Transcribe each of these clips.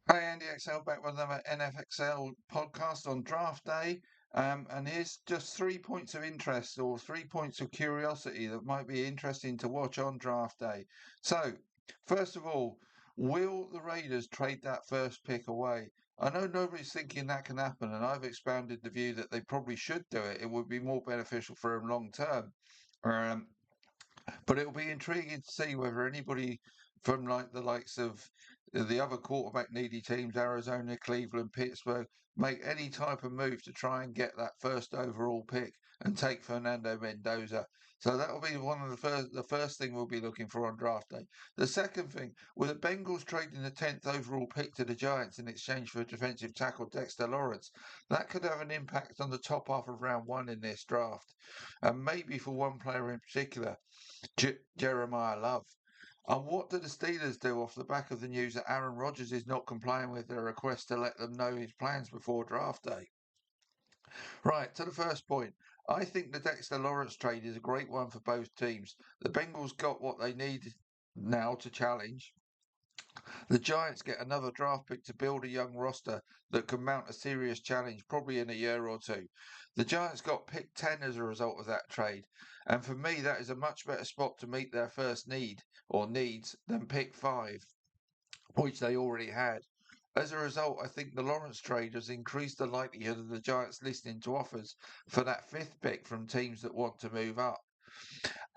Hi, Andy XL back with another NFXL podcast on draft day. And here's just 3 points of interest or 3 points of curiosity that might be interesting to watch on draft day. So, first of all, will the Raiders trade that first pick away? I know nobody's thinking that can happen, and I've expanded the view that they probably should do it. It would be more beneficial for them long term. Um, but it'll be intriguing to see whether anybody from like the likes of the other quarterback needy teams, Arizona, Cleveland, Pittsburgh, make any type of move to try and get that first overall pick and take Fernando Mendoza. So that'll be one of the first thing we'll be looking for on draft day. The second thing, with the Bengals trading the 10th overall pick to the Giants in exchange for defensive tackle Dexter Lawrence, that could have an impact on the top half of round one in this draft, and maybe for one player in particular. Jeremiah Love. And what do the Steelers do off the back of the news that Aaron Rodgers is not complying with their request to let them know his plans before draft day? Right, to the first point. I think the Dexter Lawrence trade is a great one for both teams. The Bengals got what they need now to challenge. The Giants get another draft pick to build a young roster that can mount a serious challenge probably in a year or two. The Giants got pick 10 as a result of that trade, and for me, that is a much better spot to meet their first need or needs than pick 5, which they already had. As a result, I think the Lawrence trade has increased the likelihood of the Giants listening to offers for that fifth pick from teams that want to move up.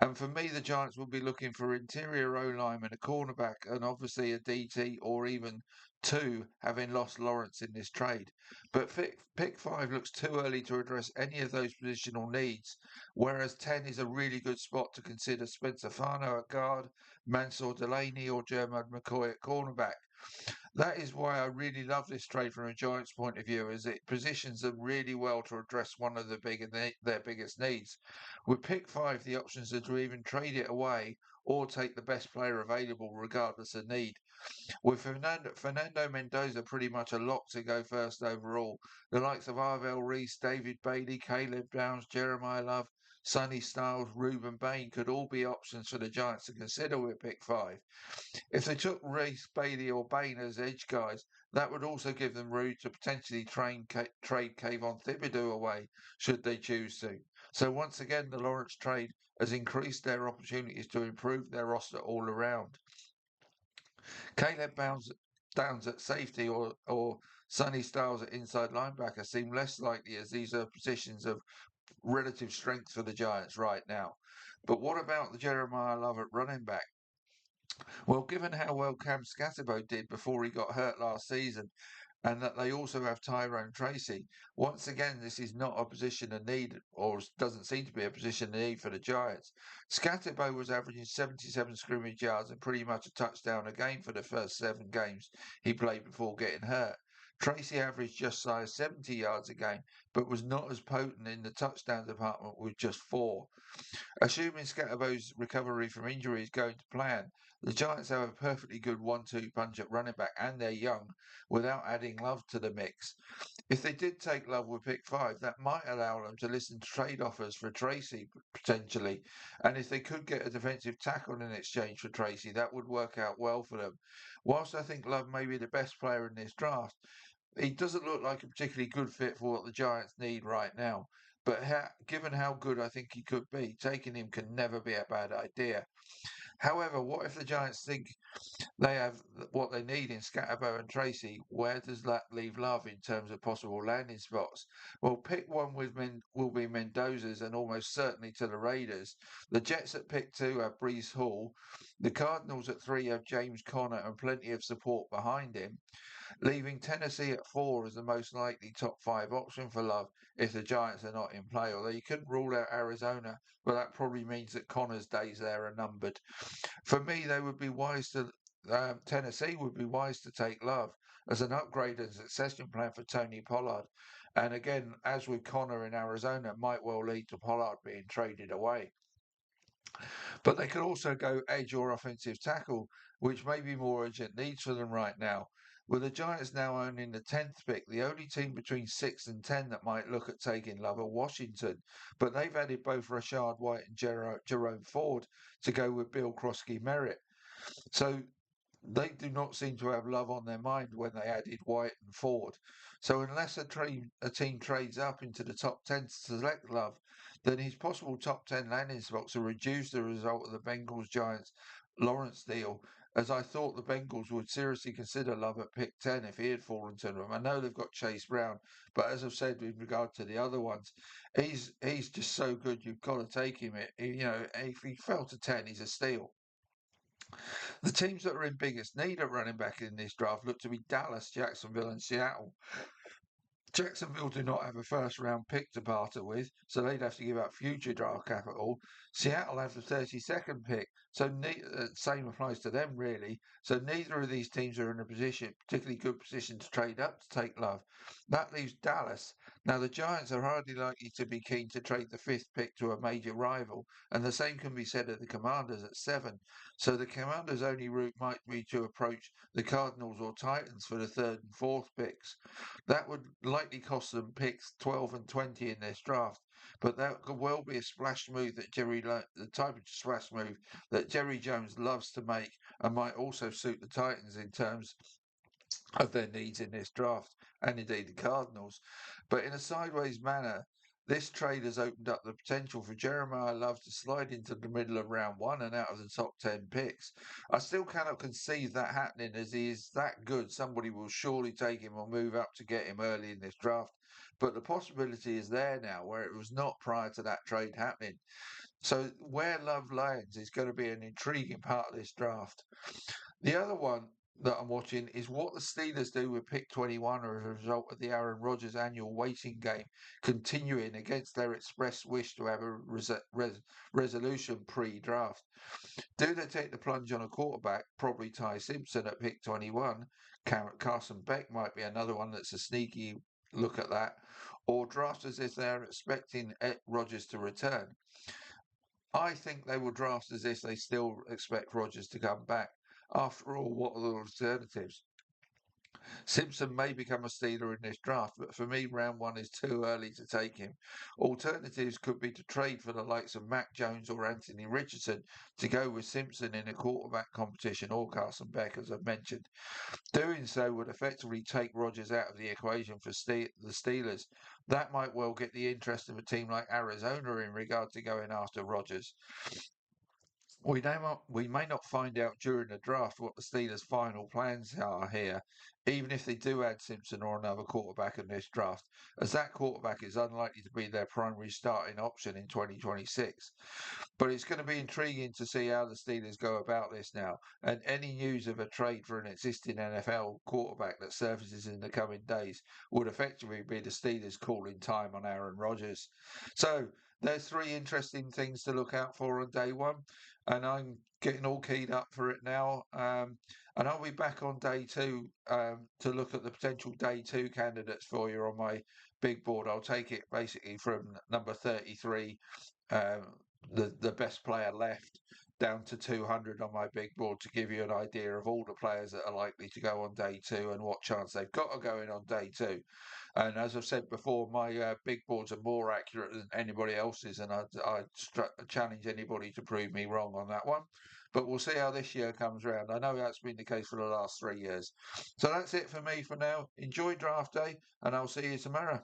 And for me, the Giants will be looking for interior O lineman, a cornerback, and obviously a DT or even two, having lost Lawrence in this trade. But pick 5 looks too early to address any of those positional needs, whereas 10 is a really good spot to consider Spencer Fano at guard, Mansour Delaney, or Jermud McCoy at cornerback. That is why I really love this trade from a Giants point of view, as it positions them really well to address one of their biggest needs. With pick 5, the options are to even trade it away or take the best player available, regardless of need. With Fernando Mendoza pretty much a lock to go first overall, the likes of Arvell Reese, David Bailey, Caleb Downs, Jeremiah Love, Sonny Styles, Ruben Bain could all be options for the Giants to consider with pick 5. If they took Reese, Bailey, or Bain as edge guys, that would also give them room to potentially trade Kayvon Thibodeau away, should they choose to. So once again, the Lawrence trade has increased their opportunities to improve their roster all around. Caleb Downs at safety or Sonny Styles at inside linebacker seem less likely, as these are positions of relative strength for the Giants right now. But what about the Jeremiah Love at running back? Well, given how well Cam Scatterbo did before he got hurt last season, and that they also have Tyrone Tracy, once again, this is not a position of need, or doesn't seem to be a position of need for the Giants. Scatterbo was averaging 77 scrimmage yards and pretty much a touchdown a game for the first 7 games he played before getting hurt. Tracy averaged just shy of 70 yards a game, but was not as potent in the touchdown department with just 4. Assuming Scatterbo's recovery from injury is going to plan, the Giants have a perfectly good 1-2 punch at running back, and they're young, without adding Love to the mix. If they did take Love with pick 5, that might allow them to listen to trade offers for Tracy potentially. And if they could get a defensive tackle in exchange for Tracy, that would work out well for them. Whilst I think Love may be the best player in this draft, he doesn't look like a particularly good fit for what the Giants need right now. But given how good I think he could be, taking him can never be a bad idea. However, what if the Giants think they have what they need in Scatterbo and Tracy? Where does that leave Love in terms of possible landing spots? Well, pick 1 will be Mendoza's and almost certainly to the Raiders. The Jets at pick 2 have Brees Hall. The Cardinals at 3 have James Conner and plenty of support behind him, leaving Tennessee at 4 as the most likely top 5 option for Love if the Giants are not in play. Although you couldn't rule out Arizona, but that probably means that Connor's days there are numbered. For me, they would be wise to Tennessee would be wise to take Love as an upgrade and succession plan for Tony Pollard. And again, as with Connor in Arizona, might well lead to Pollard being traded away. But they could also go edge or offensive tackle, which may be more urgent needs for them right now. With the Giants now owning the 10th pick, the only team between 6 and 10 that might look at taking Love are Washington. But they've added both Rashad White and Jerome Ford to go with Bill Krosky Merritt. So They do not seem to have Love on their mind when they added White and Ford. So unless a team trades up into the top 10 to select Love, then his possible top 10 landing spots are reduced as a result of the Bengals Giants Lawrence deal, as I thought the Bengals would seriously consider Love at pick 10 if he had fallen to them. I know they've got Chase Brown, but as I've said with regard to the other ones, he's just so good you've got to take him. If he fell to 10, he's a steal. The teams that are in biggest need at running back in this draft look to be Dallas, Jacksonville, and Seattle. Jacksonville do not have a first round pick to barter with, so they'd have to give up future draft capital. Seattle have the 32nd pick, so same applies to them really. So neither of these teams are in a particularly good position to trade up to take Love. That leaves Dallas. Now the Giants are hardly likely to be keen to trade the 5th pick to a major rival, and the same can be said of the Commanders at 7. So the Commanders' only route might be to approach the Cardinals or Titans for the 3rd and 4th picks. That would likely cost them picks 12 and 20 in this draft, but that could well be a splash move that the type of splash move that Jerry Jones loves to make, and might also suit the Titans in terms of their needs in this draft, and indeed the Cardinals. But in a sideways manner, this trade has opened up the potential for Jeremiah Love to slide into the middle of round 1 and out of the top 10 picks. I still cannot conceive that happening, as he is that good. Somebody will surely take him or move up to get him early in this draft. But the possibility is there now, where it was not prior to that trade happening. So where Love lands is going to be an intriguing part of this draft. The other one that I'm watching is what the Steelers do with pick 21 as a result of the Aaron Rodgers annual waiting game continuing against their express wish to have a resolution pre-draft. Do they take the plunge on a quarterback, probably Ty Simpson at pick 21? Carson Beck might be another one that's a sneaky look at that. Or draft as if they're expecting Rodgers to return. I think they will draft as if they still expect Rodgers to come back. After all, what are the alternatives? Simpson may become a Steeler in this draft, but for me, round 1 is too early to take him. Alternatives could be to trade for the likes of Mac Jones or Anthony Richardson to go with Simpson in a quarterback competition, or Carson Beck, as I've mentioned. Doing so would effectively take Rodgers out of the equation for the Steelers. That might well get the interest of a team like Arizona in regard to going after Rodgers. We may not find out during the draft what the Steelers' final plans are here, even if they do add Simpson or another quarterback in this draft, as that quarterback is unlikely to be their primary starting option in 2026. But it's going to be intriguing to see how the Steelers go about this now, and any news of a trade for an existing NFL quarterback that surfaces in the coming days would effectively be the Steelers calling time on Aaron Rodgers. So there's 3 interesting things to look out for on day 1, and I'm getting all keyed up for it now. And I'll be back on day 2 to look at the potential day 2 candidates for you on my big board. I'll take it basically from number 33, the best player left, down to 200 on my big board, to give you an idea of all the players that are likely to go on day 2 and what chance they've got of going on day 2. And as I've said before, my big boards are more accurate than anybody else's, and I challenge anybody to prove me wrong on that one. But we'll see how this year comes round. I know that's been the case for the last 3 years. So that's it for me for now. Enjoy draft day, and I'll see you tomorrow.